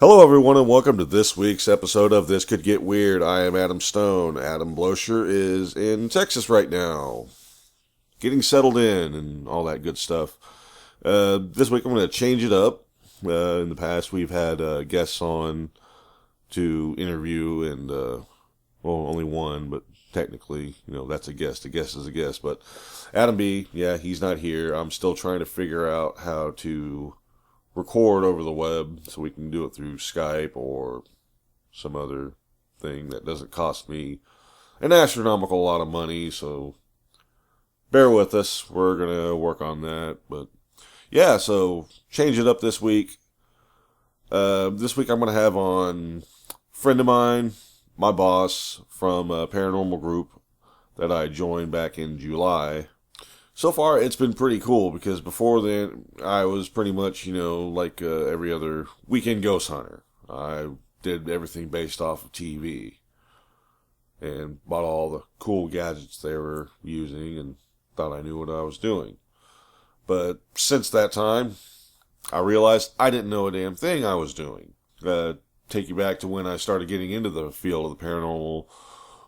Hello, everyone, and welcome to this week's episode of This Could Get Weird. I am Adam Stone. Adam Blocher is in Texas right now, getting settled in and all that good stuff. This week I'm going to change it up. In the past, we've had guests on to interview, and, only one, but technically, that's a guest. A guest is a guest. But Adam B., he's not here. I'm still trying to figure out how to record over the web so we can do it through Skype or some other thing that doesn't cost me an astronomical lot of money, so bear with us. We're going to work on that. But so change it up this week. This week I'm going to have on a friend of mine, my boss from a paranormal group that I joined back in July. So far, it's been pretty cool because before then, I was pretty much, like every other weekend ghost hunter. I did everything based off of TV and bought all the cool gadgets they were using and thought I knew what I was doing. But since that time, I realized I didn't know a damn thing I was doing. Take you back to when I started getting into the field of the paranormal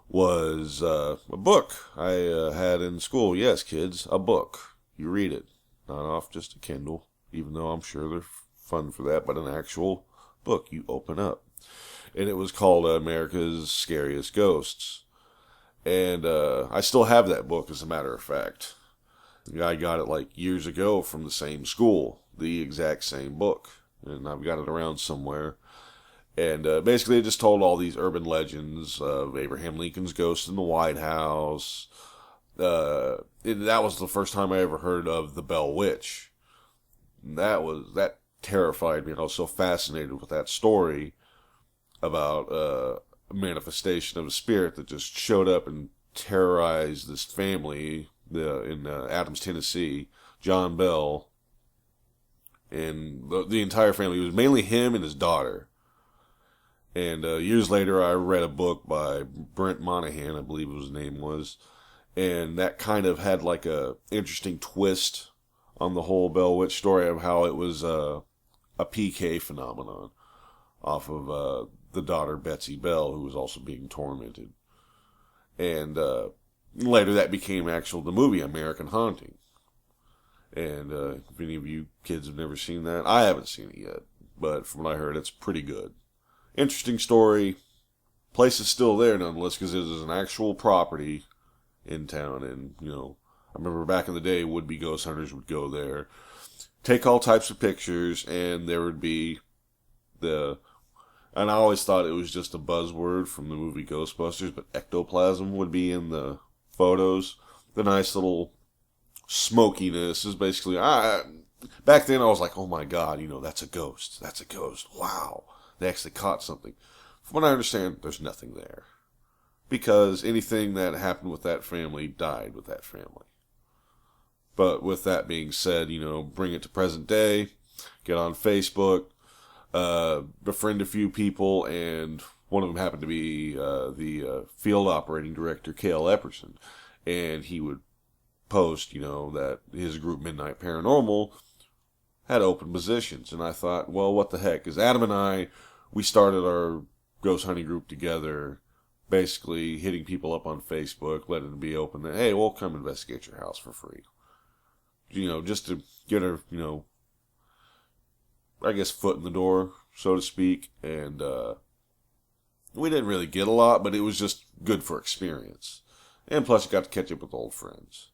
was a book I had in school. Yes, kids, a book. You read it, not off just a Kindle, even though I'm sure they're fun for that, but an actual book you open up. And it was called America's Scariest Ghosts. And I still have that book, as a matter of fact. I got it like years ago from the same school, the exact same book. And I've got it around somewhere. And basically it just told all these urban legends of Abraham Lincoln's ghost in the White House. That was the first time I ever heard of the Bell Witch. That terrified me. And I was so fascinated with that story about a manifestation of a spirit that just showed up and terrorized this family in Adams, Tennessee, John Bell. And the entire family. It was mainly him and his daughter. And years later, I read a book by Brent Monahan, I believe his name was, and that kind of had like a interesting twist on the whole Bell Witch story of how it was a PK phenomenon off of the daughter Betsy Bell, who was also being tormented. And later, that became the movie American Haunting. And if any of you kids have never seen that, I haven't seen it yet, but from what I heard, it's pretty good. Interesting story. Place is still there nonetheless because it is an actual property in town. And, I remember back in the day, would-be ghost hunters would go there, take all types of pictures, and there would be and I always thought it was just a buzzword from the movie Ghostbusters, but ectoplasm would be in the photos. The nice little smokiness is basically, back then I was like, oh my God, that's a ghost. That's a ghost. Wow. They actually caught something. From what I understand, there's nothing there. Because anything that happened with that family died with that family. But with that being said, bring it to present day, get on Facebook, befriend a few people, and one of them happened to be the field operating director, Cale Epperson. And he would post, that his group Midnight Paranormal had open positions. And I thought, well, what the heck? Because Adam and I, we started our ghost hunting group together, basically hitting people up on Facebook, letting them be open that, hey, we'll come investigate your house for free. Just to get our, I guess, foot in the door, so to speak. And we didn't really get a lot, but it was just good for experience. And plus, you got to catch up with old friends.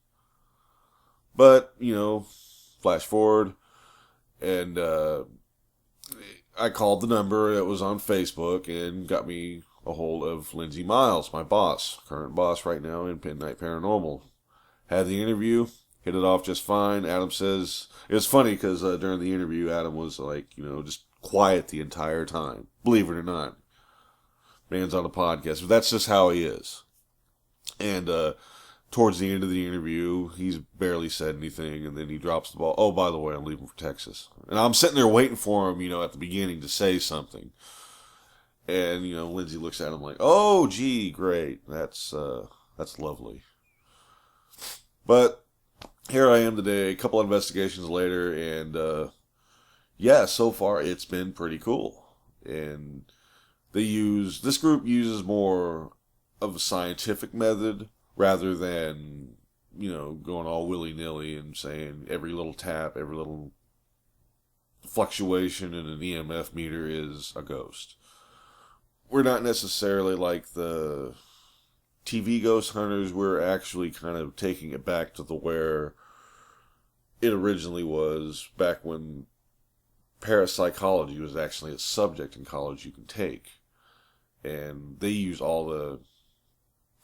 But, flash forward, and I called the number that was on Facebook and got me a hold of Lindsey Miles, my boss, current boss right now in Midnight Paranormal. Had the interview, hit it off just fine. Adam says, it was funny because during the interview, Adam was like, just quiet the entire time. Believe it or not. Man's on a podcast, but that's just how he is. And towards the end of the interview, he's barely said anything, and then he drops the ball. Oh, by the way, I'm leaving for Texas. And I'm sitting there waiting for him, at the beginning to say something. And, Lindsay looks at him like, oh, gee, great. That's lovely. But here I am today, a couple investigations later, and, so far it's been pretty cool. And this group uses more of a scientific method rather than, going all willy-nilly and saying every little tap, every little fluctuation in an EMF meter is a ghost. We're not necessarily like the TV ghost hunters. We're actually kind of taking it back to where it originally was, back when parapsychology was actually a subject in college you can take. And they use all the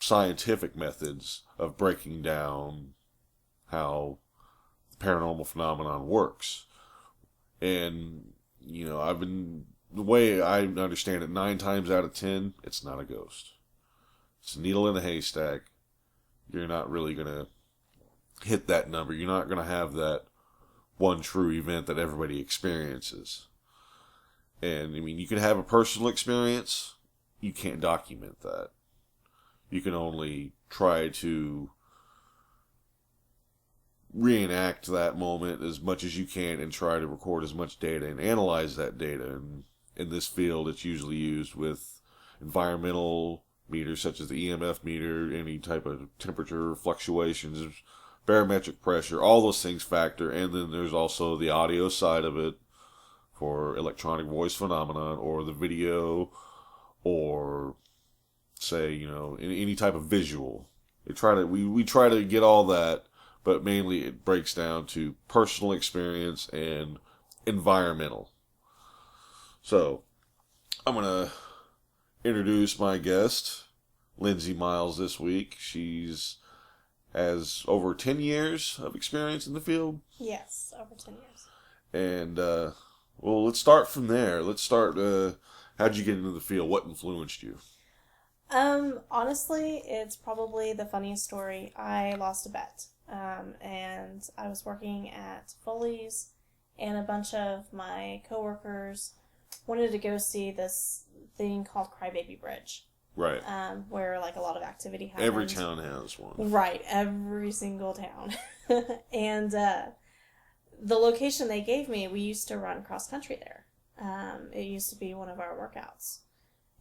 scientific methods of breaking down how the paranormal phenomenon works. And, the way I understand it, 9 times out of 10, it's not a ghost. It's a needle in a haystack. You're not really going to hit that number. You're not going to have that one true event that everybody experiences. And, you can have a personal experience. You can't document that. You can only try to reenact that moment as much as you can and try to record as much data and analyze that data. And in this field, it's usually used with environmental meters such as the EMF meter, any type of temperature fluctuations, barometric pressure, all those things factor. And then there's also the audio side of it for electronic voice phenomenon, or the video, or say, any type of visual. We try to get all that, but mainly it breaks down to personal experience and environmental. So, I'm going to introduce my guest, Lindsey Miles, this week. Has over 10 years of experience in the field. Yes, over 10 years. And, let's start from there. Let's start, how'd you get into the field? What influenced you? Honestly, it's probably the funniest story. I lost a bet. And I was working at Foley's, and a bunch of my coworkers wanted to go see this thing called Crybaby Bridge. Right. Where a lot of activity happens. Every town has one. Right, every single town. And the location they gave me, we used to run cross country there. It used to be one of our workouts.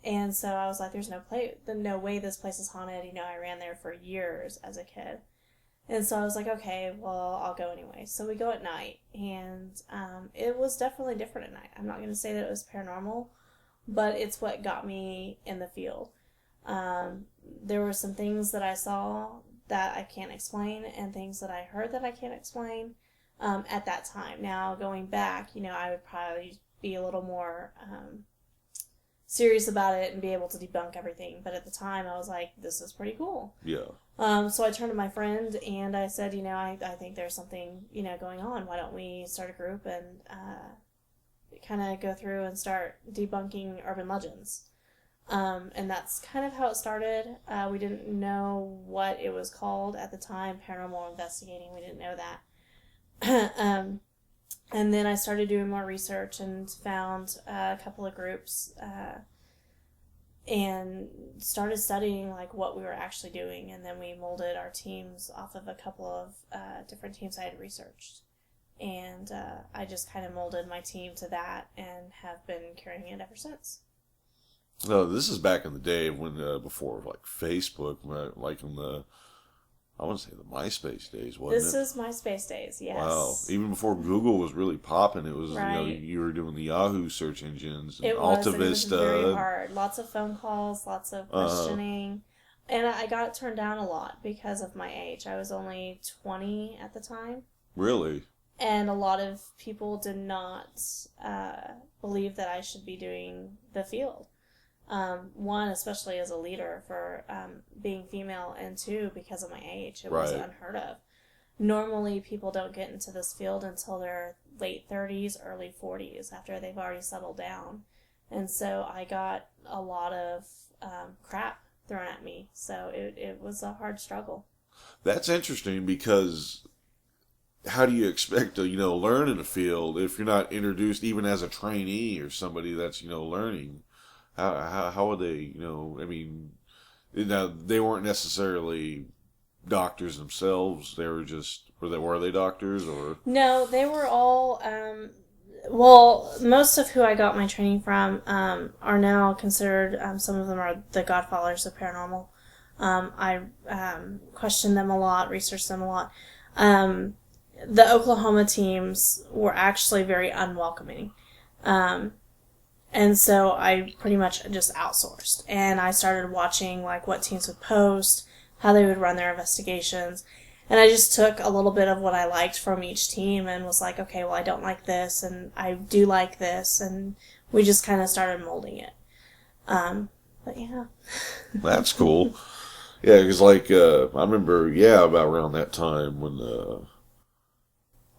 And so I was like, there's no way this place is haunted. I ran there for years as a kid. And so I was like, okay, well, I'll go anyway. So we go at night, and it was definitely different at night. I'm not going to say that it was paranormal, but it's what got me in the field. There were some things that I saw that I can't explain, and things that I heard that I can't explain at that time. Now, going back, I would probably be a little more serious about it and be able to debunk everything. But at the time, I was like, this is pretty cool. Yeah. So I turned to my friend and I said, I think there's something, going on. Why don't we start a group and kind of go through and start debunking urban legends? And that's kind of how it started. We didn't know what it was called at the time, paranormal investigating. We didn't know that. And then I started doing more research and found a couple of groups and started studying what we were actually doing. And then we molded our teams off of a couple of different teams I had researched. And I just kind of molded my team to that and have been carrying it ever since. No, this is back in the day when before Facebook, in the, I want to say the MySpace days, wasn't it? This is MySpace days, yes. Wow. Even before Google was really popping, it was, right. You were doing the Yahoo search engines, and it Alta was, Vista. It was very hard. Lots of phone calls, lots of questioning. And I got turned down a lot because of my age. I was only 20 at the time. Really? And a lot of people did not believe that I should be doing the field. One, especially as a leader, for being female, and two, because of my age. It was unheard of. Normally, people don't get into this field until their late 30s, early 40s, after they've already settled down. And so I got a lot of crap thrown at me. So it was a hard struggle. That's interesting, because how do you expect to, learn in a field if you're not introduced even as a trainee or somebody that's, learning? How would they, they weren't necessarily doctors themselves. They were just, were they doctors or? No, they were all, Well, most of who I got my training from are now considered, some of them are the godfathers of paranormal. I questioned them a lot, researched them a lot. The Oklahoma teams were actually very unwelcoming. And so I pretty much just outsourced. And I started watching like what teams would post, how they would run their investigations. And I just took a little bit of what I liked from each team and was like, okay, well, I don't like this and I do like this. And we just kind of started molding it. But yeah. That's cool. Yeah, because like I remember, about around that time when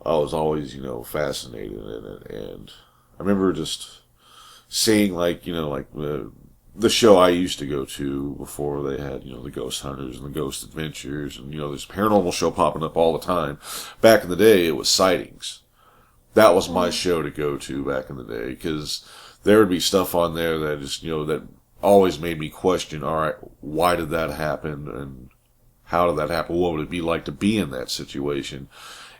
I was always, fascinated in it, and I remember just seeing like, the show I used to go to before they had, the Ghost Hunters and the Ghost Adventures, and there's a paranormal show popping up all the time. Back in the day, it was Sightings. That was my show to go to back in the day, because there would be stuff on there that just, that always made me question, all right, why did that happen, and how did that happen? What would it be like to be in that situation?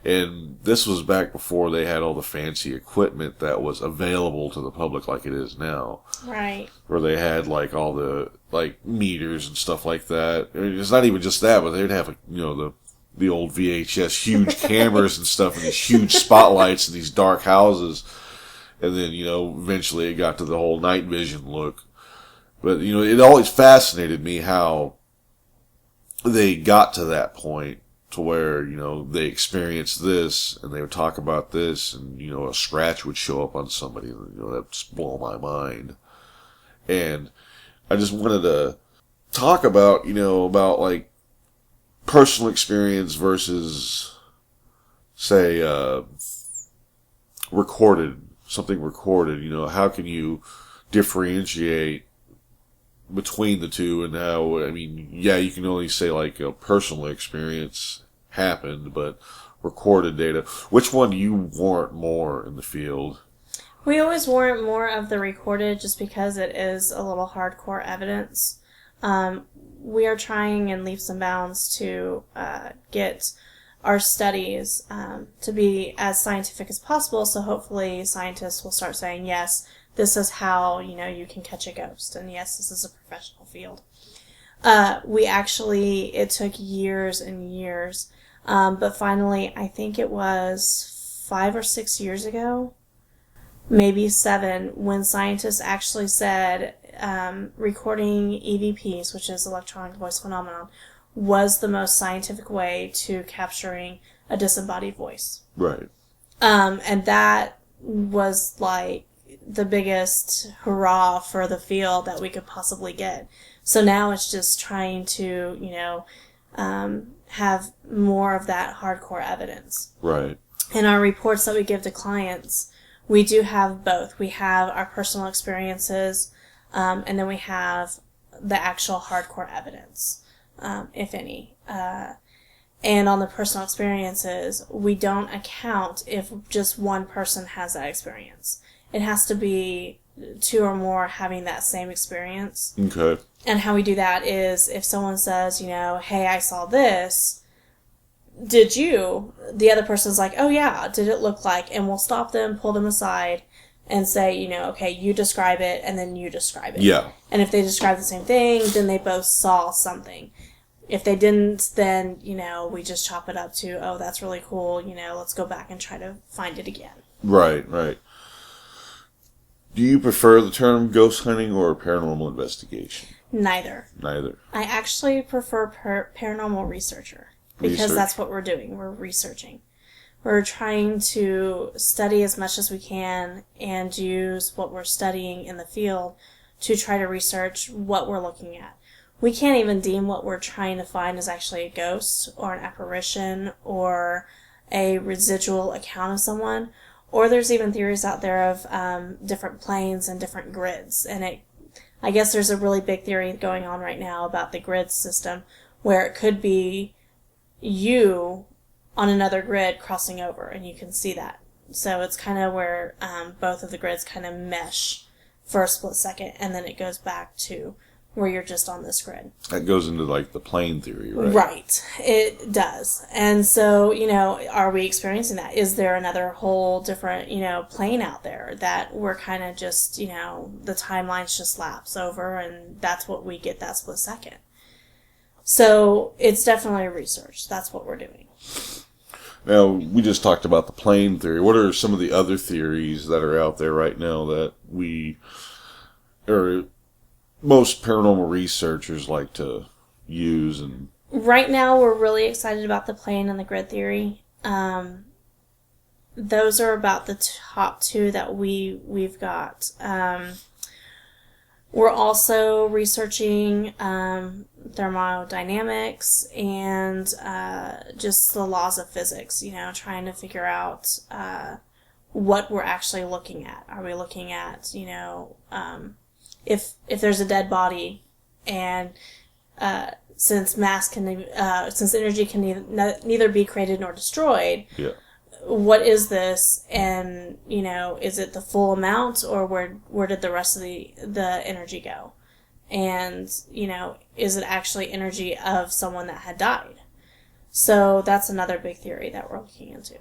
And this was back before they had all the fancy equipment that was available to the public like it is now. Right. Where they had like all the like meters and stuff like that. I mean, it's not even just that, but they'd have the old VHS huge cameras and stuff, and these huge spotlights in these dark houses. And then eventually it got to the whole night vision look. But, it always fascinated me how they got to that point to where, they experienced this and they would talk about this and, a scratch would show up on somebody. That just blow my mind. And I just wanted to talk about, about like personal experience versus, say, something recorded. How can you differentiate between the two, and how, you can only say like a personal experience happened, but recorded data. Which one do you warrant more in the field? We always warrant more of the recorded just because it is a little hardcore evidence. We are trying in leaps and bounds to get our studies to be as scientific as possible, so hopefully scientists will start saying, yes, this is how, you can catch a ghost, and yes, this is a professional field. It took years and years, but finally, I think it was 5 or 6 years ago, maybe 7, when scientists actually said recording EVPs, which is electronic voice phenomenon, was the most scientific way to capturing a disembodied voice. Right. And that was like the biggest hurrah for the field that we could possibly get. So now it's just trying to, have more of that hardcore evidence. Right. In our reports that we give to clients, we do have both. We have our personal experiences, and then we have the actual hardcore evidence, if any. And on the personal experiences, we don't account if just one person has that experience. It has to be 2 or more having that same experience. Okay. And how we do that is if someone says, hey, I saw this, did you? The other person's like, oh yeah, did it look like? And we'll stop them, pull them aside, and say, okay, you describe it, and then you describe it. Yeah. And if they describe the same thing, then they both saw something. If they didn't, then, we just chop it up to, oh, that's really cool, let's go back and try to find it again. Right, right. Do you prefer the term ghost hunting or paranormal investigation? Neither. Neither. I actually prefer paranormal researcher, because that's what we're doing. We're researching. We're trying to study as much as we can and use what we're studying in the field to try to research what we're looking at. We can't even deem what we're trying to find as actually a ghost or an apparition or a residual account of someone. Or there's even theories out there of different planes and different grids. And I guess there's a really big theory going on right now about the grid system, where it could be you on another grid crossing over, and you can see that. So it's kind of where both of the grids kind of mesh for a split second, and then it goes back to where you're just on this grid. That goes into like the plane theory, right? Right. It does. And so, are we experiencing that? Is there another whole different, plane out there that we're kind of just, the timelines just lapse over and that's what we get that split second? So it's definitely research. That's what we're doing. Now, we just talked about the plane theory. What are some of the other theories that are out there right now that most paranormal researchers like to use? And right now, we're really excited about the plane and the grid theory. Those are about the top two that we've got. We're also researching thermodynamics and just the laws of physics, trying to figure out what we're actually looking at. Are we looking at, if there's a dead body and since energy can neither be created nor destroyed, yeah. What is this? And, is it the full amount or where did the rest of the energy go? And, is it actually energy of someone that had died? So that's another big theory that we're looking into.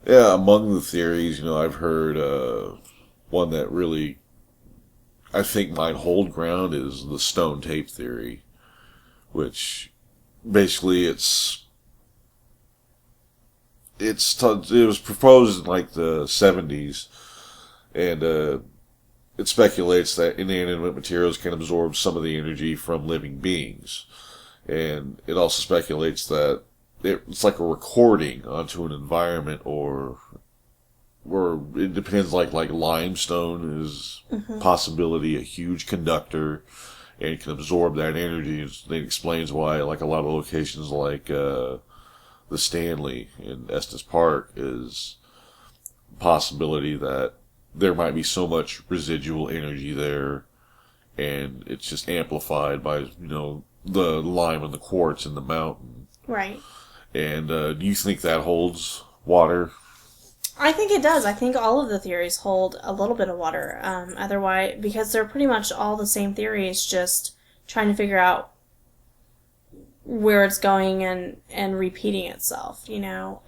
Yeah, among the theories, I've heard one that really, I think, might hold ground is the stone tape theory, which basically it was proposed in like the 70s, and it speculates that inanimate materials can absorb some of the energy from living beings, and it also speculates that it's like a recording onto an environment, or it depends. Like limestone is possibility a huge conductor and can absorb that energy. And it explains why like a lot of locations like the Stanley in Estes Park is a possibility that there might be so much residual energy there, and it's just amplified by the lime and the quartz in the mountain. Right. And do you think that holds water? I think it does. I think all of the theories hold a little bit of water. Otherwise, because they're pretty much all the same theories, just trying to figure out where it's going and repeating itself, So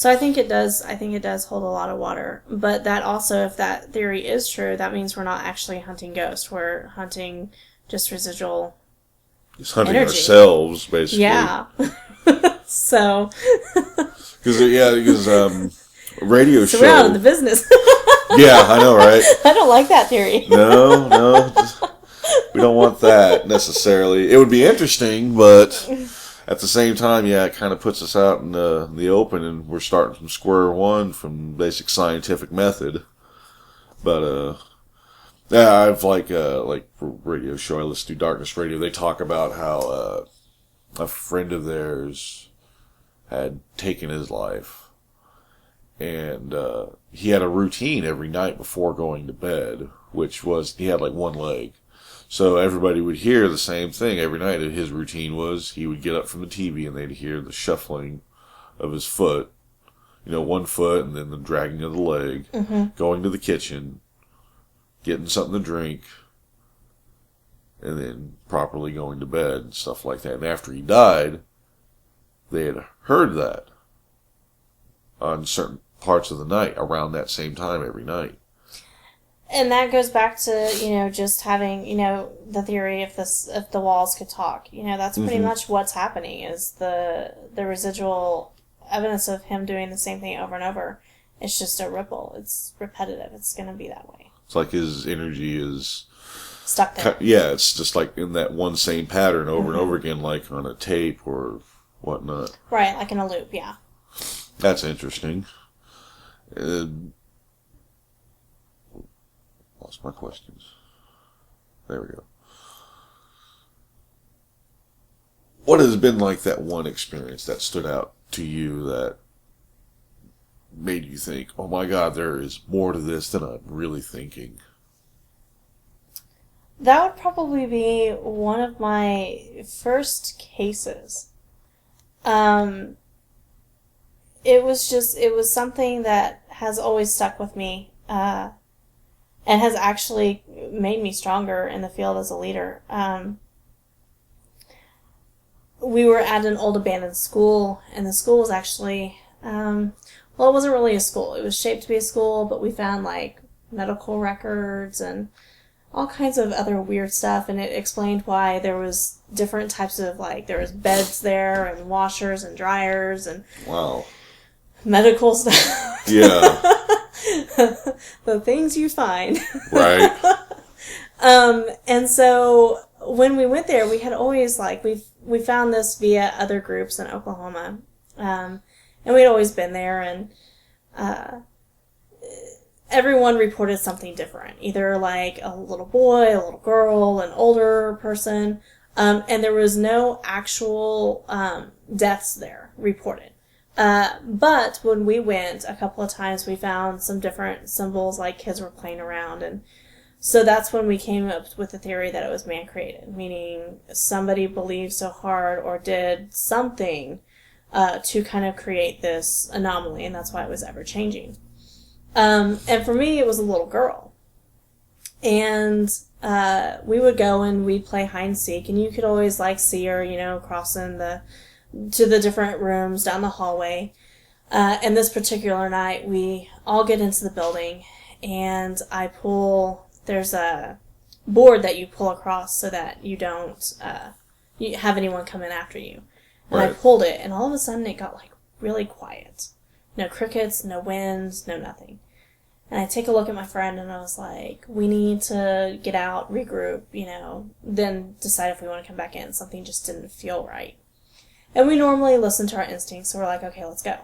I think it does hold a lot of water. But that also, if that theory is true, that means we're not actually hunting ghosts. We're hunting just residual It's hunting energy. Ourselves, basically. Yeah. So. Because radio show. So we're out of the business. Yeah, I know, right? I don't like that theory. No. We don't want that necessarily. It would be interesting, but at the same time, yeah, it kind of puts us out in the open, and we're starting from square one from basic scientific method. But yeah, I've like for radio show I listen to, Darkness Radio. They talk about how a friend of theirs had taken his life, and he had a routine every night before going to bed, which was he had like one leg. So everybody would hear the same thing every night. His routine was he would get up from the TV and they'd hear the shuffling of his foot, one foot, and then the dragging of the leg, going to the kitchen, getting something to drink, and then properly going to bed and stuff like that. And after he died, they had heard that on certain parts of the night around that same time every night. And that goes back to, just having, the theory if the walls could talk. That's pretty much what's happening is the residual evidence of him doing the same thing over and over. It's just a ripple. It's repetitive. It's going to be that way. It's like his energy is stuck there. Yeah, it's just like in that one same pattern over and over again, like on a tape or whatnot. Right, like in a loop, yeah. That's interesting. Lost my questions. There we go. What has been like that one experience that stood out to you that made you think, oh my God, there is more to this than I'm really thinking? That would probably be one of my first cases. It was something that has always stuck with me. and has actually made me stronger in the field as a leader. We were at an old abandoned school, and the school was actually, well, it wasn't really a school. It was shaped to be a school, but we found, like, medical records and all kinds of other weird stuff, and it explained why there was different types of, like, there was beds there, and washers and dryers, and wow, medical stuff. Yeah. The things you find. Right. And so when we went there, we had always, like, we found this via other groups in Oklahoma. And we'd always been there, and everyone reported something different. Either, like, a little boy, a little girl, an older person. And there was no actual deaths there reported. But when we went a couple of times, we found some different symbols, like kids were playing around, and so that's when we came up with the theory that it was man-created, meaning somebody believed so hard or did something to kind of create this anomaly, and that's why it was ever-changing. And for me, it was a little girl. And we would go and we'd play hide-and-seek, and you could always, like, see her, you know, crossing to the different rooms down the hallway. And this particular night, we all get into the building, and there's a board that you pull across so that you don't you have anyone come in after you. And right. I pulled it, and all of a sudden it got, like, really quiet. No crickets, no winds, no nothing. And I take a look at my friend, and I was like, we need to get out, regroup, you know, then decide if we want to come back in. Something just didn't feel right. And we normally listen to our instincts, so we're like, okay, let's go.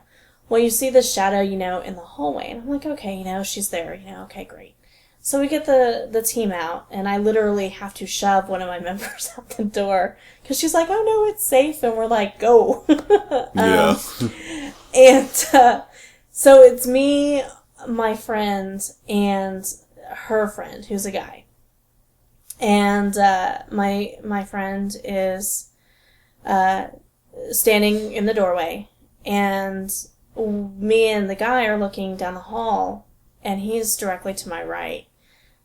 Well, you see this shadow, you know, in the hallway, and I'm like, okay, you know, she's there, you know, okay, great. So we get the team out, and I literally have to shove one of my members out the door, because she's like, oh no, it's safe, and we're like, go. Yeah. And so it's me, my friend, and her friend, who's a guy. And my friend is standing in the doorway, and me and the guy are looking down the hall, and he's directly to my right,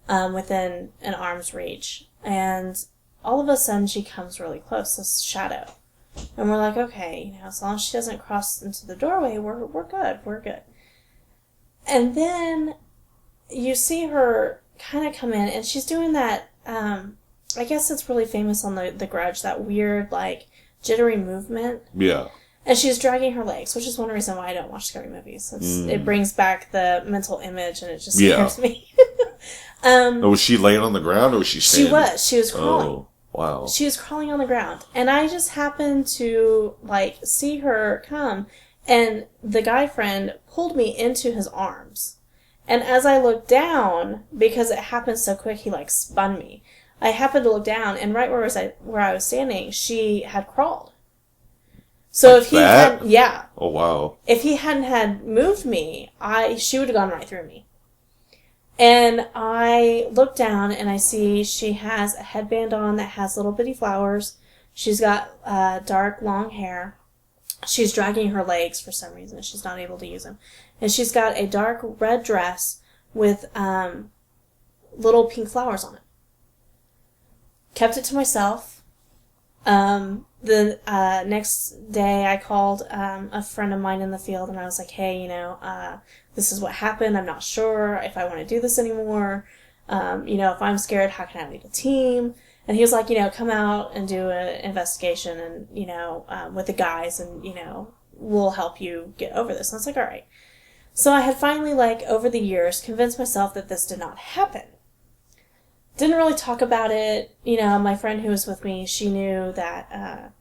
within an arm's reach. And all of a sudden she comes really close, this shadow. And we're like, okay, you know, as long as she doesn't cross into the doorway, we're good. And then you see her kind of come in, and she's doing that, I guess it's really famous on the Grudge, that weird, like, jittery movement. Yeah. And she's dragging her legs, which is one reason why I don't watch scary movies. It brings back the mental image, and it just scares me. Was she laying on the ground, or was she standing? She was crawling. Oh, wow. She was crawling on the ground. And I just happened to, like, see her come, and the guy friend pulled me into his arms. And as I looked down, because it happened so quick, he, like, spun me. I happened to look down, and right where I was standing, she had crawled. So like if he had, yeah. Oh, wow. If he hadn't had moved me, she would have gone right through me. And I look down, and I see she has a headband on that has little bitty flowers. She's got dark, long hair. She's dragging her legs for some reason. She's not able to use them. And she's got a dark red dress with little pink flowers on it. Kept it to myself. The next day I called a friend of mine in the field, and I was like, hey, you know, this is what happened. I'm not sure if I want to do this anymore. You know, if I'm scared, how can I lead a team? And he was like, you know, come out and do an investigation, and, you know, with the guys, and, you know, we'll help you get over this. And I was like, all right. So I had finally, like, over the years, convinced myself that this did not happen. Didn't really talk about it. You know, my friend who was with me, she knew that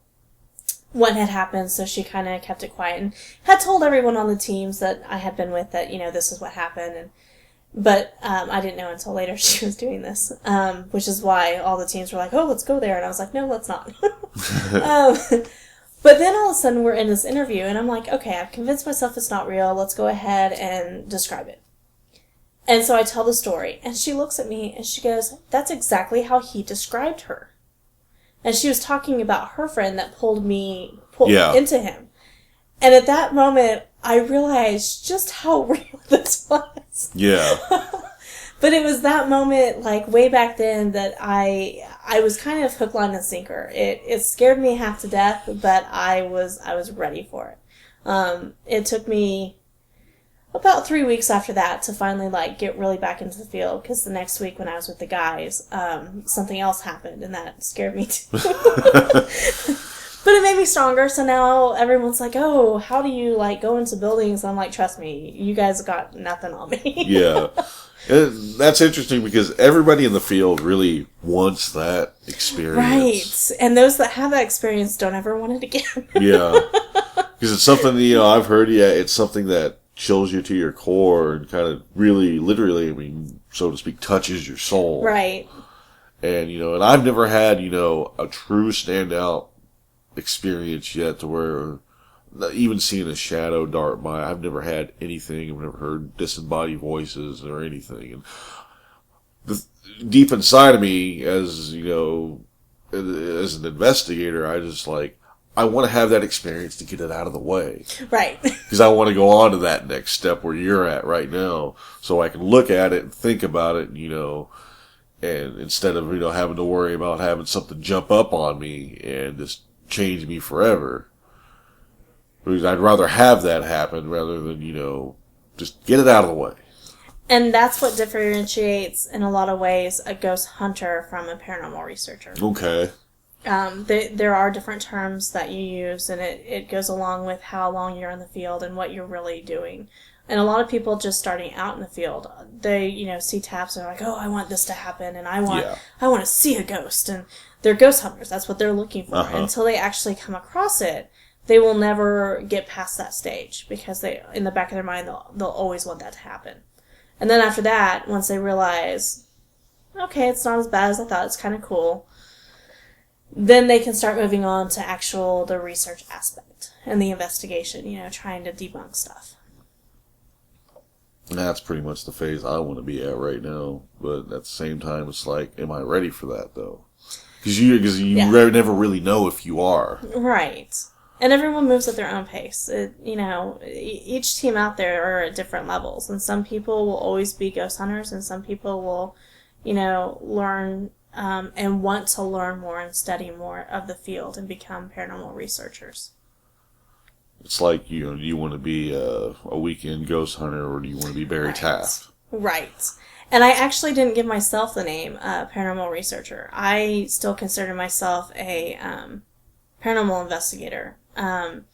what had happened, so she kind of kept it quiet and had told everyone on the teams that I had been with that, you know, this is what happened. But I didn't know until later she was doing this, which is why all the teams were like, oh, let's go there. And I was like, no, let's not. But then all of a sudden we're in this interview, and I'm like, okay, I've convinced myself it's not real. Let's go ahead and describe it. And so I tell the story, and she looks at me, and she goes, that's exactly how he described her. And she was talking about her friend that pulled me into him. And at that moment, I realized just how real this was. Yeah. But it was that moment, like, way back then that I was kind of hook, line, and sinker. It scared me half to death, but I was ready for it. It took me about 3 weeks after that to finally, like, get really back into the field, because the next week when I was with the guys, something else happened, and that scared me too. But it made me stronger, so now everyone's like, oh, how do you, like, go into buildings? I'm like, trust me, you guys got nothing on me. Yeah. And that's interesting because everybody in the field really wants that experience. Right. And those that have that experience don't ever want it again. Yeah. Because it's something, I've heard, it's something that chills you to your core and kind of really, literally, I mean, so to speak, touches your soul. Right. And, and I've never had, a true standout experience yet to where even seeing a shadow dart by, I've never had anything. I've never heard disembodied voices or anything. And deep inside of me, as as an investigator, I want to have that experience to get it out of the way. Right. Because I want to go on to that next step where you're at right now, so I can look at it and think about it, and instead of having to worry about having something jump up on me and just change me forever. Because I'd rather have that happen rather than, just get it out of the way. And that's what differentiates, in a lot of ways, a ghost hunter from a paranormal researcher. Okay. There are different terms that you use, and it goes along with how long you're in the field and what you're really doing. And a lot of people just starting out in the field, they, see taps and they're like, oh, I want this to happen, and I want to see a ghost. And they're ghost hunters. That's what they're looking for. Uh-huh. Until they actually come across it, they will never get past that stage, because in the back of their mind, they'll always want that to happen. And then after that, once they realize, okay, it's not as bad as I thought, it's kind of cool, then they can start moving on to the research aspect and the investigation, trying to debunk stuff. That's pretty much the phase I want to be at right now. But at the same time, it's like, am I ready for that, though? Because you never really know if you are. Right. And everyone moves at their own pace. Each team out there are at different levels. And some people will always be ghost hunters, and some people will, learn and want to learn more and study more of the field and become paranormal researchers. It's like, do you want to be a weekend ghost hunter, or do you want to be Barry Taft? Right. And I actually didn't give myself the name paranormal researcher. I still consider myself a paranormal investigator. And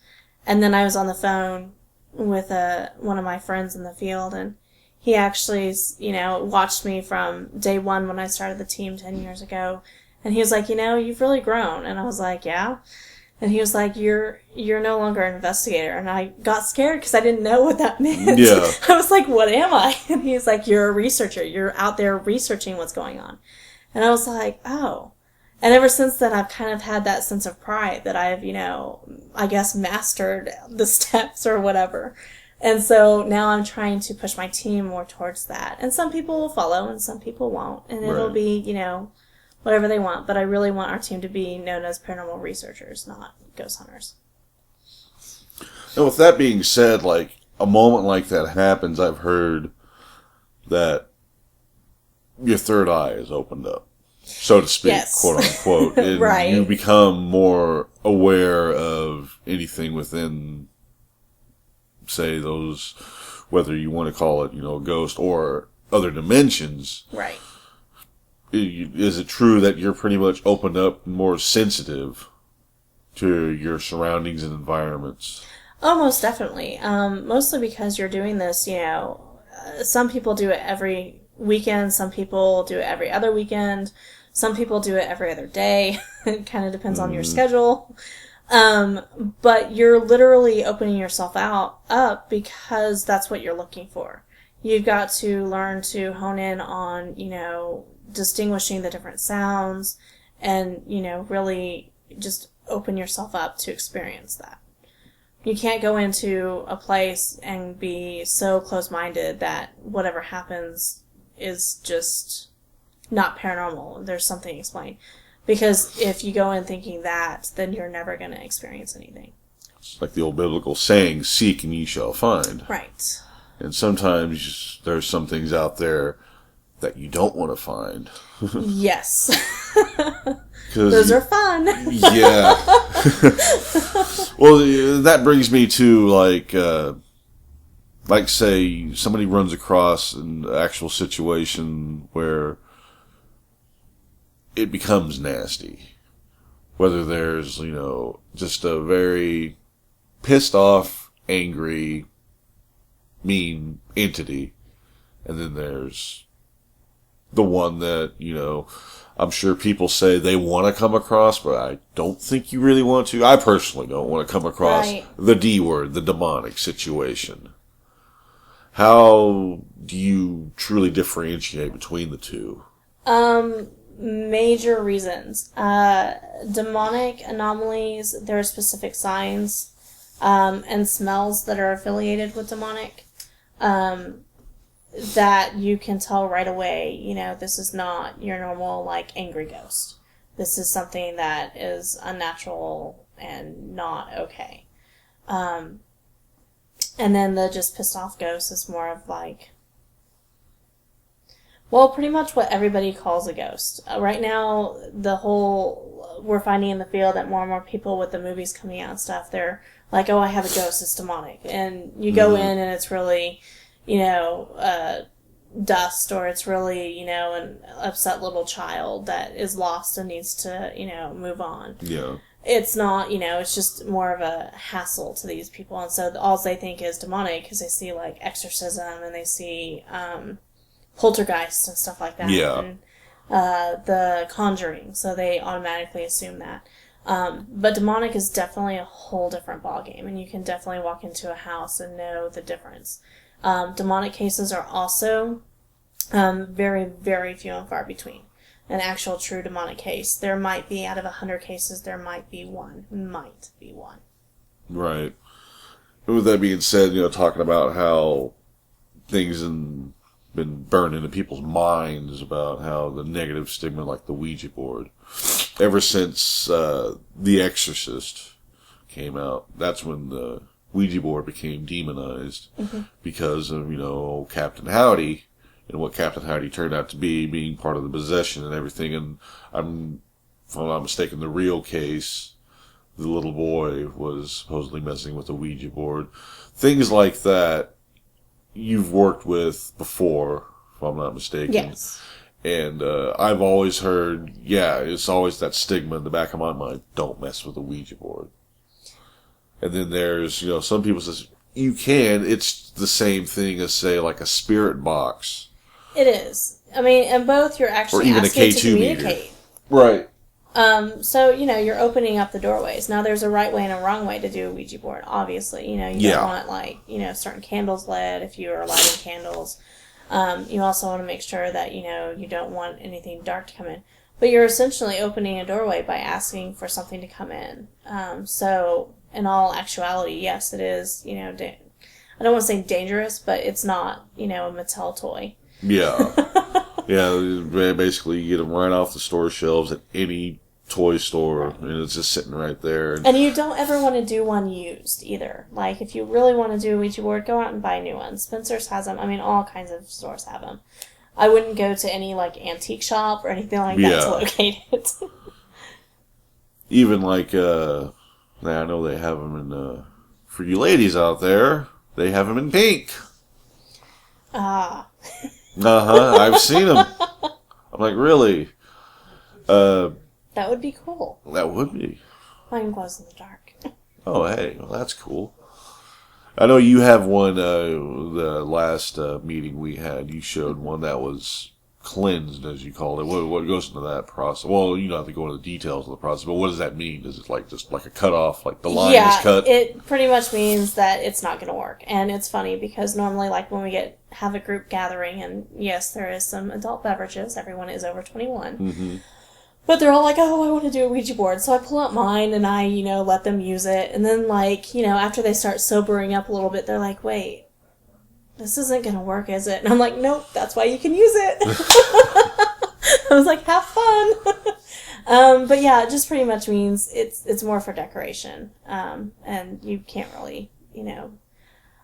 then I was on the phone with one of my friends in the field, and he actually, watched me from day one when I started the team 10 years ago. And he was like, you've really grown. And I was like, yeah. And he was like, you're no longer an investigator. And I got scared because I didn't know what that meant. Yeah. I was like, what am I? And he was like, you're a researcher. You're out there researching what's going on. And I was like, oh. And ever since then, I've kind of had that sense of pride that I've, I guess mastered the steps or whatever. And so now I'm trying to push my team more towards that. And some people will follow and some people won't. And it'll be, whatever they want. But I really want our team to be known as paranormal researchers, not ghost hunters. And with that being said, like, a moment like that happens, I've heard that your third eye is opened up, so to speak, quote unquote. And right. You become more aware of anything within, say, those, whether you want to call it, a ghost or other dimensions. Right. Is it true that you're pretty much opened up and more sensitive to your surroundings and environments? Oh, most definitely. Mostly because you're doing this, some people do it every weekend, some people do it every other weekend, some people do it every other day. It kind of depends on your schedule. But you're literally opening yourself up because that's what you're looking for. You've got to learn to hone in on, distinguishing the different sounds and, really just open yourself up to experience that. You can't go into a place and be so close-minded that whatever happens is just not paranormal. There's something explained. Because if you go in thinking that, then you're never going to experience anything. It's like the old biblical saying, seek and ye shall find. Right. And sometimes there's some things out there that you don't want to find. Yes. Those are fun. Yeah. Well, that brings me to, like say somebody runs across an actual situation where it becomes nasty. Whether there's, just a very pissed off, angry, mean entity, and then there's the one that, I'm sure people say they want to come across, but I don't think you really want to. I personally don't want to come across the D word, the demonic situation. How do you truly differentiate between the two? Major reasons. Demonic anomalies, there are specific signs and smells that are affiliated with demonic that you can tell right away, this is not your normal, angry ghost. This is something that is unnatural and not okay. And then the just pissed off ghost is more of pretty much what everybody calls a ghost. Right now, we're finding in the field that more and more people with the movies coming out and stuff, they're like, oh, I have a ghost, it's demonic. And you go in and it's really, dust, or it's really, an upset little child that is lost and needs to, move on. Yeah. It's not, it's just more of a hassle to these people. And so all they think is demonic because they see, exorcism and they see poltergeist and stuff like that. Yeah. And the Conjuring. So they automatically assume that. But demonic is definitely a whole different ballgame, and you can definitely walk into a house and know the difference. Demonic cases are also very, very few and far between. An actual true demonic case. There might be, out of 100 cases, there might be one. Might be one. Right. With that being said, talking about how things been burned into people's minds about how the negative stigma, like the Ouija board, ever since The Exorcist came out, that's when the Ouija board became demonized because of, Captain Howdy and what Captain Howdy turned out to be, being part of the possession and everything. And if I'm not mistaken, the real case, the little boy was supposedly messing with the Ouija board. Things like that you've worked with before, if I'm not mistaken. Yes. And I've always heard, it's always that stigma in the back of my mind, don't mess with the Ouija board. And then there's, some people say, you can. It's the same thing as, say, like a spirit box. It is. I mean, and both you're actually asking to communicate. Right. So, you're opening up the doorways. Now, there's a right way and a wrong way to do a Ouija board, obviously. You don't want, certain candles lit if you are lighting candles. You also want to make sure that, you don't want anything dark to come in. But you're essentially opening a doorway by asking for something to come in. So, in all actuality, yes, it is, I don't want to say dangerous, but it's not, a Mattel toy. Yeah. Yeah, basically you get them right off the store shelves at any toy store, and it's just sitting right there. And you don't ever want to do one used, either. Like, if you really want to do a Ouija board, go out and buy new ones. Spencer's has them. I mean, all kinds of stores have them. I wouldn't go to any, antique shop or anything like that to locate it. Even, I know they have them in, for you ladies out there, they have them in pink. Ah. I've seen them. I'm like, really? That would be cool. That would be. Mine glows in the dark. Oh, hey, well, that's cool. I know you have one, the last meeting we had, you showed one that was cleansed, as you call it. What goes into that process? Well, you don't have to go into the details of the process, but what does that mean? Is it just like a cutoff, like the line is cut? It pretty much means that it's not going to work. And it's funny because normally, when we have a group gathering, and yes, there is some adult beverages. Everyone is over 21. Mm-hmm. But they're all like, oh, I want to do a Ouija board. So I pull out mine and I, let them use it. And then, after they start sobering up a little bit, they're like, wait, this isn't going to work, is it? And I'm like, nope, that's why you can use it. I was like, have fun. But yeah, it just pretty much means it's more for decoration. And you can't really,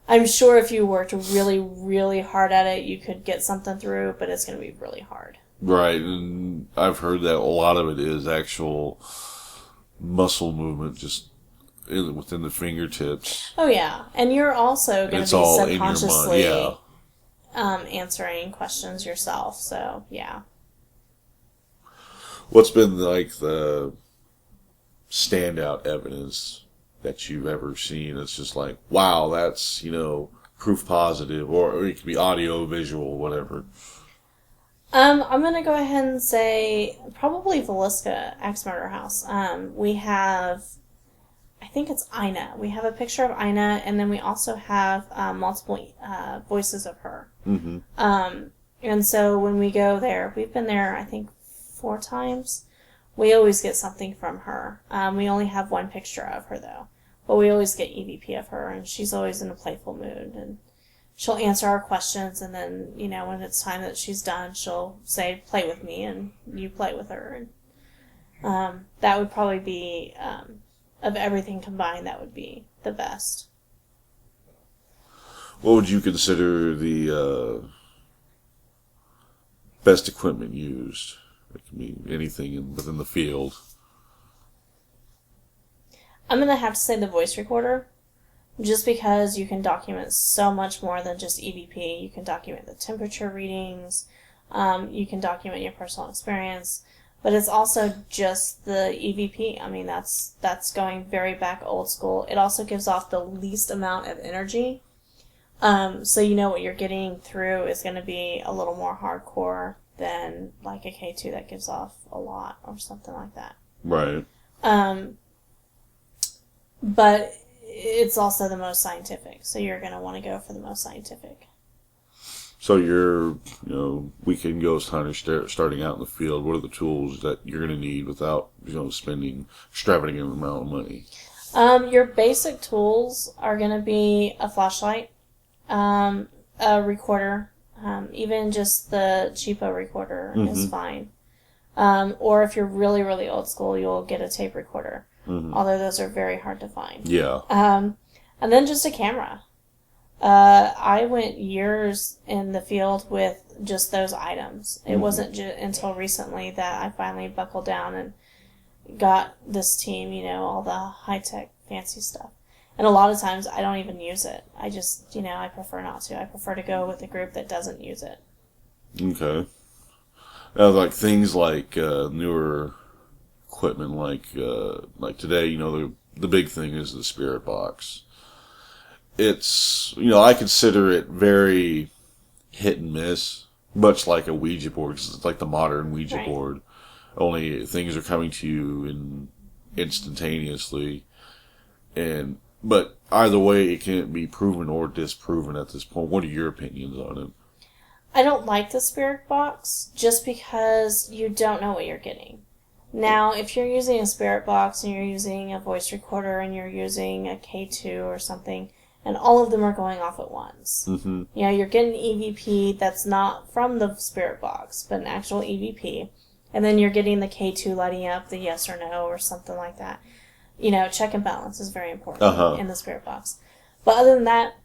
I'm sure if you worked really, really hard at it, you could get something through, but it's going to be really hard. Right, and I've heard that a lot of it is actual muscle movement just within the fingertips. Oh, yeah. And you're also going to be subconsciously answering questions yourself, so, yeah. What's been like the standout evidence that you've ever seen? It's just like, wow, that's, proof positive, or it could be audio, visual, whatever. I'm going to go ahead and say probably Villisca Axe Murder House. We have, I think it's Ina. We have a picture of Ina, and then we also have multiple voices of her. Mm-hmm. And so when we go there, we've been there, I think, 4 times. We always get something from her. We only have one picture of her, though. But we always get EVP of her, and she's always in a playful mood. And she'll answer our questions, and then, when it's time that she's done, she'll say, play with me, and you play with her. And that would probably be, of everything combined, that would be the best. What would you consider the best equipment used? It can be anything within the field. I'm going to have to say the voice recorder, just because you can document so much more than just EVP. You can document the temperature readings, you can document your personal experience, but it's also just the EVP. I mean, that's going very back old school. It also gives off the least amount of energy, so what you're getting through is going to be a little more hardcore than like a K2 that gives off a lot or something like that. Right. But it's also the most scientific, so you're going to want to go for the most scientific. So you're, weekend ghost hunter starting out in the field. What are the tools that you're going to need without, spending extravagant amount of money? Your basic tools are going to be a flashlight, a recorder, even just the cheapo recorder is fine. Or if you're really, really old school, you'll get a tape recorder. Mm-hmm. Although those are very hard to find. Yeah. And then just a camera. I went years in the field with just those items. It wasn't until recently that I finally buckled down and got this team, all the high-tech fancy stuff. And a lot of times I don't even use it. I just, I prefer not to. I prefer to go with a group that doesn't use it. Okay. Like things like newer equipment, like today, the big thing is the spirit box. It's, I consider it very hit and miss, much like a Ouija board. It's like the modern Ouija board. Only things are coming to you instantaneously, but either way, it can't be proven or disproven at this point. What are your opinions on it? I don't like the spirit box just because you don't know what you're getting. Now, if you're using a spirit box and you're using a voice recorder and you're using a K2 or something, and all of them are going off at once, you're getting EVP that's not from the spirit box, but an actual EVP, and then you're getting the K2 lighting up the yes or no or something like that. Check and balance is very important in the spirit box. But other than that,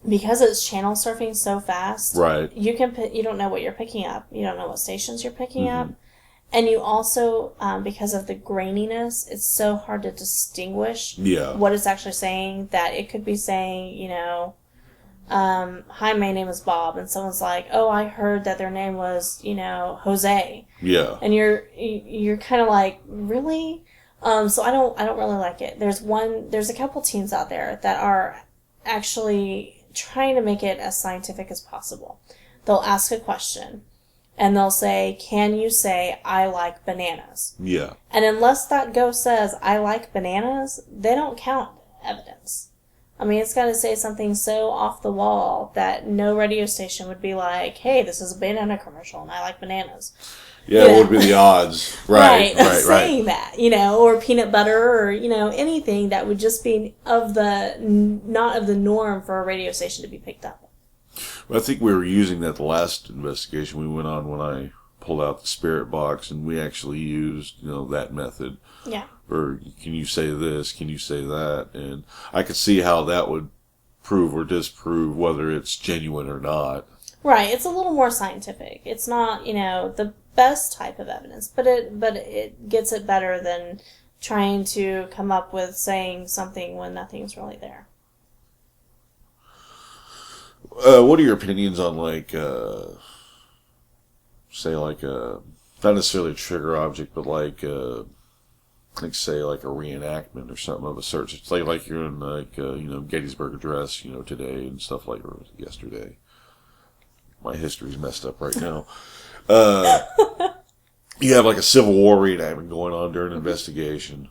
because it's channel surfing so fast, right? You don't know what you're picking up. You don't know what stations you're picking up. And you also, because of the graininess, it's so hard to distinguish what it's actually saying, that it could be saying, hi, my name is Bob, and someone's like, oh, I heard that their name was, Jose. Yeah. And you're kind of like, really? So I don't really like it. There's a couple teams out there that are actually trying to make it as scientific as possible. They'll ask a question. And they'll say, can you say, I like bananas? Yeah. And unless that ghost says, I like bananas, they don't count evidence. I mean, it's got to say something so off the wall that no radio station would be like, hey, this is a banana commercial and I like bananas. Yeah, what would be the odds? Right. Saying that, or peanut butter or, anything that would just be not of the norm for a radio station to be picked up. I think we were using that the last investigation we went on when I pulled out the spirit box, and we actually used, that method. Yeah. Or can you say this? Can you say that? And I could see how that would prove or disprove whether it's genuine or not. Right. It's a little more scientific. It's not, the best type of evidence, but it gets it better than trying to come up with saying something when nothing's really there. What are your opinions on, say, not necessarily a trigger object, but say, a reenactment or something of a search? It's like you're in, Gettysburg Address, today and stuff or yesterday. My history's messed up right now. You have, a Civil War reenactment going on during an investigation,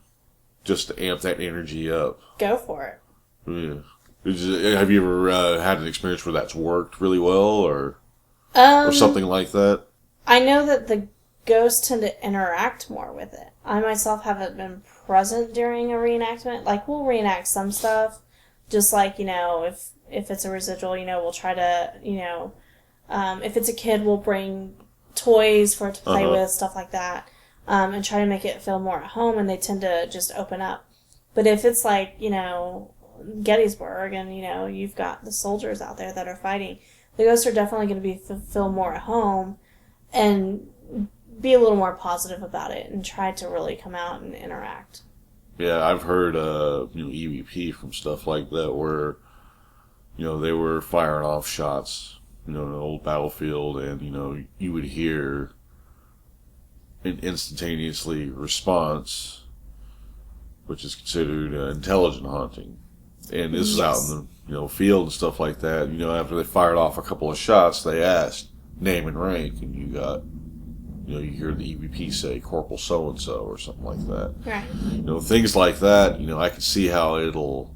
just to amp that energy up. Go for it. Yeah. Have you ever had an experience where that's worked really well, or something like that? I know that the ghosts tend to interact more with it. I myself haven't been present during a reenactment. We'll reenact some stuff, just if it's a residual, we'll try to, if it's a kid, we'll bring toys for it to play with, stuff like that, and try to make it feel more at home, and they tend to just open up. But if it's Gettysburg, and you've got the soldiers out there that are fighting, the ghosts are definitely going to feel more at home and be a little more positive about it and try to really come out and interact. Yeah, I've heard EVP from stuff like that where they were firing off shots in an old battlefield, and you would hear an instantaneously response, which is considered intelligent haunting. And this is out in the field and stuff like that. After they fired off a couple of shots, they asked name and rank, and you got, you hear the EVP say Corporal so and so or something like that. Right. Things like that. I can see how it'll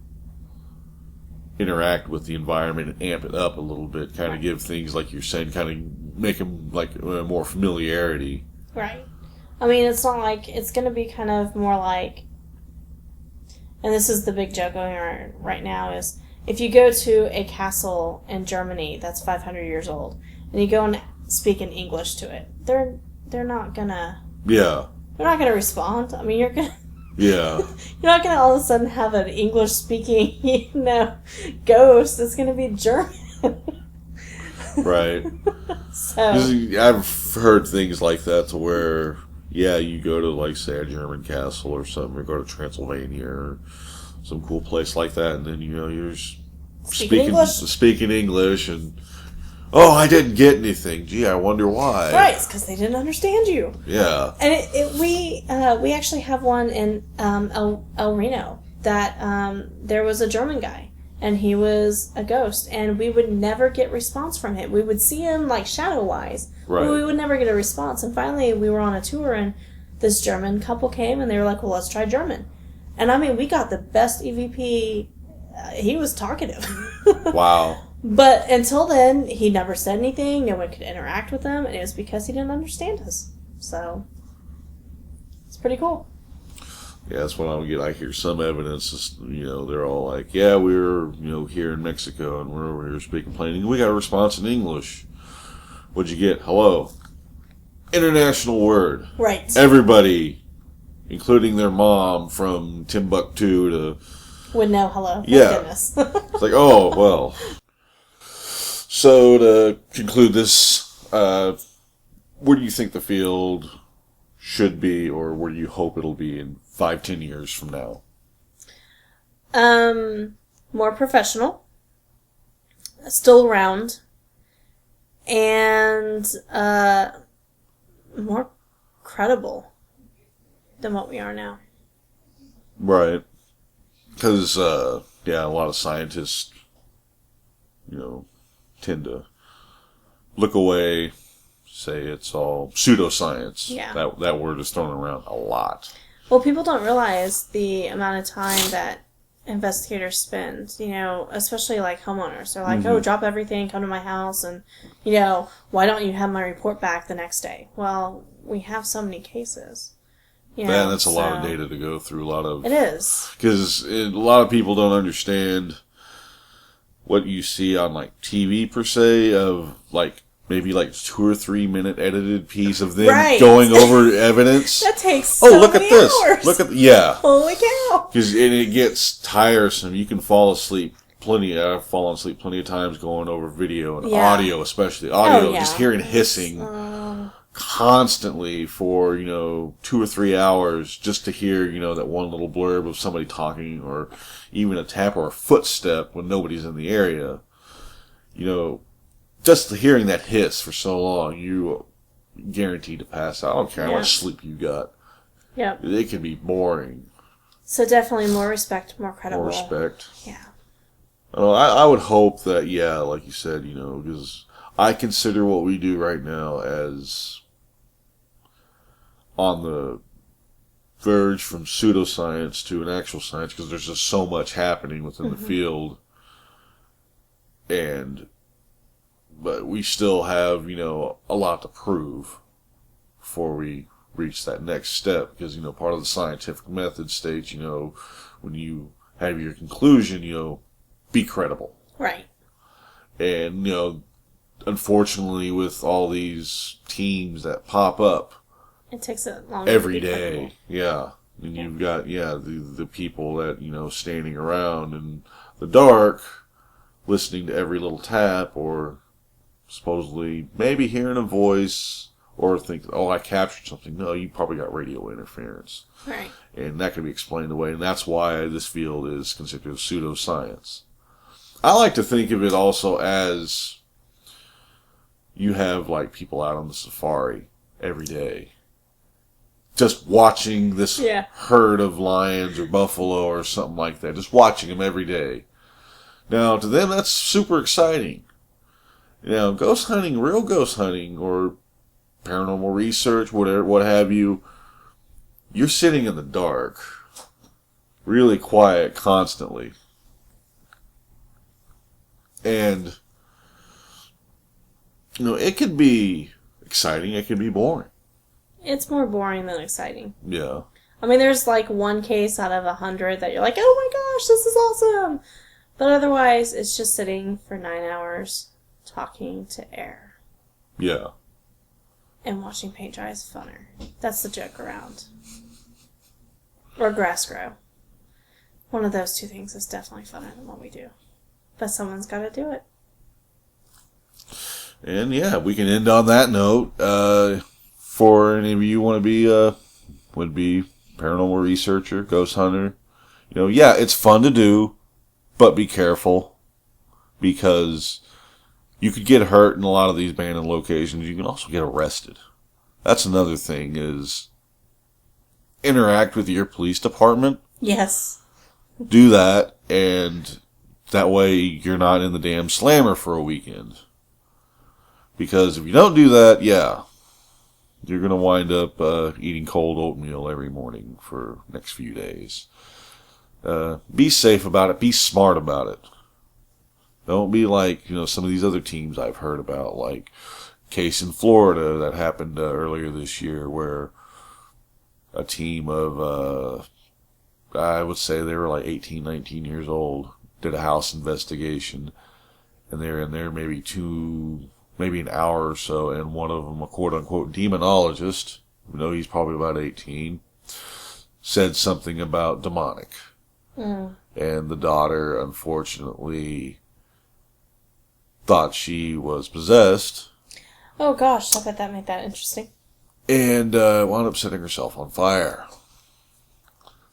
interact with the environment and amp it up a little bit. Kind of give things, like you're saying, kind of make them more familiarity. Right. I mean, it's not it's going to be kind of more and this is the big joke going on right now, is if you go to a castle in Germany that's 500 years old and you go and speak in English to it, they're not gonna. Yeah. They're not gonna respond. I mean, you're gonna. Yeah. You're not gonna all of a sudden have an English speaking, ghost. It's gonna be German. Right. So I've heard things like that to where. Yeah, you go to, say, a German castle or something, or go to Transylvania or some cool place like that, and then, you're speaking English, and, I didn't get anything. Gee, I wonder why. Right, it's because they didn't understand you. Yeah. And we actually have one in El Reno that there was a German guy, and he was a ghost, and we would never get response from him. We would see him, shadow-wise, right, but we would never get a response. And finally, we were on a tour, and this German couple came, and they were like, well, let's try German. And, I mean, we got the best EVP. He was talkative. Wow. But until then, he never said anything. No one could interact with him, and it was because he didn't understand us. So, it's pretty cool. Yeah, that's what I don't get. I hear some evidence, they're all like, yeah, we were, here in Mexico, and we're over here speaking plain English. We got a response in English. What'd you get? Hello. International word. Right. Everybody, including their mom from Timbuktu to... would know hello. Thank yeah. Goodness. It's like, oh, well. So, to conclude this, where do you think the field should be, or where do you hope it'll be in 5-10 years from now? More professional, still around, and more credible than what we are now. Right. Because, a lot of scientists, tend to look away, say it's all pseudoscience. Yeah. That word is thrown around a lot. Well, people don't realize the amount of time that investigators spend, especially homeowners. They're like, oh, drop everything, come to my house, and, why don't you have my report back the next day? Well, we have so many cases. Yeah, that's a lot of data to go through. It is. Because a lot of people don't understand what you see on, TV per se, of, maybe 2 or 3 minute edited piece of them going over evidence. That takes so look many at this. hours. Look at yeah. Holy cow. Because it gets tiresome. You can fall asleep I've fallen asleep plenty of times going over video and Yeah. audio, especially audio, Oh, yeah. just hearing hissing constantly for, 2 or 3 hours just to hear, that one little blurb of somebody talking, or even a tap or a footstep when nobody's in the area. Just hearing that hiss for so long, you guaranteed to pass out. I don't care how much sleep you got. Yep. It can be boring. So definitely more respect, more credible. More respect. Yeah. I would hope that, like you said, because I consider what we do right now as on the verge from pseudoscience to an actual science, because there's just so much happening within the field. But we still have, a lot to prove before we reach that next step, because, part of the scientific method states, when you have your conclusion, be credible. Right. And, unfortunately, with all these teams that pop up, it takes a long every day. Yeah. And you've got, the people that, standing around in the dark, listening to every little tap, or supposedly maybe hearing a voice, or think, oh, I captured something. No, you probably got radio interference. Right. And that can be explained away. And that's why this field is considered pseudoscience. I like to think of it also as you have, like, people out on the safari every day, just watching this herd of lions or buffalo or something like that. Just watching them every day. Now, to them, that's super exciting. Ghost hunting, real ghost hunting, or paranormal research, whatever, what have you, you're sitting in the dark, really quiet, constantly. And, it could be exciting, it could be boring. It's more boring than exciting. Yeah. I mean, there's like one case out of 100 that you're like, oh my gosh, this is awesome. But otherwise, it's just sitting for 9 hours talking to air. Yeah. And watching paint dry is funner. That's the joke around. Or grass grow. One of those two things is definitely funner than what we do. But someone's got to do it. And we can end on that note. For any of you want to be, would be paranormal researcher, ghost hunter, it's fun to do, but be careful, because you could get hurt in a lot of these abandoned locations. You can also get arrested. That's another thing, is interact with your police department. Yes. Do that, and that way you're not in the damn slammer for a weekend. Because if you don't do that, you're going to wind up eating cold oatmeal every morning for the next few days. Be safe about it. Be smart about it. Don't be like, some of these other teams I've heard about, like case in Florida that happened earlier this year, where a team of, I would say they were like 18, 19 years old, did a house investigation, and they're in there maybe an hour or so, and one of them, a quote-unquote demonologist, he's probably about 18, said something about demonic. And the daughter, unfortunately, thought she was possessed. Oh gosh, I bet that made that interesting. And wound up setting herself on fire.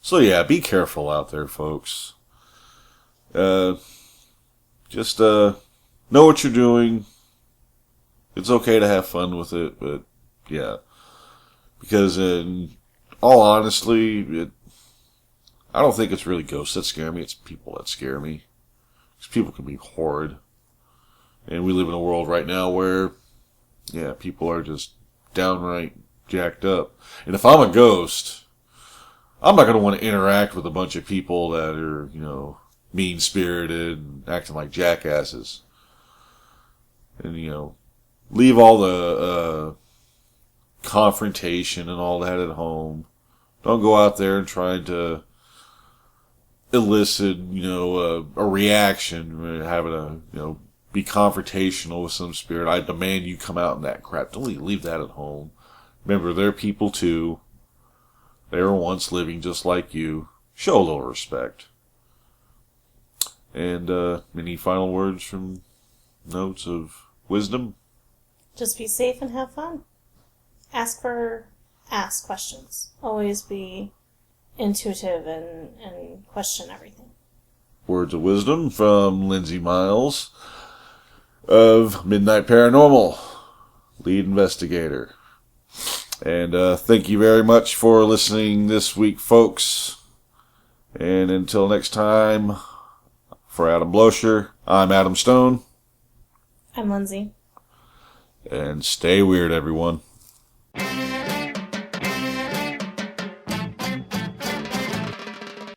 So be careful out there, folks. Just know what you're doing. It's okay to have fun with it, but because in all honesty, I don't think it's really ghosts that scare me. It's people that scare me. Because people can be horrid. And we live in a world right now where, people are just downright jacked up. And if I'm a ghost, I'm not going to want to interact with a bunch of people that are, mean-spirited and acting like jackasses. And, leave all the confrontation and all that at home. Don't go out there and try to elicit, a reaction, having be confrontational with some spirit. I demand you come out in that crap. Don't leave that at home. Remember, they're people too. They were once living just like you. Show a little respect. And any final words from notes of wisdom? Just be safe and have fun. Ask questions. Always be intuitive and question everything. Words of wisdom from Lindsey Miles of Midnight Paranormal, lead investigator. And thank you very much for listening this week, folks. And until next time, for Adam Blocher, I'm Adam Stone. I'm Lindsey. And stay weird, everyone.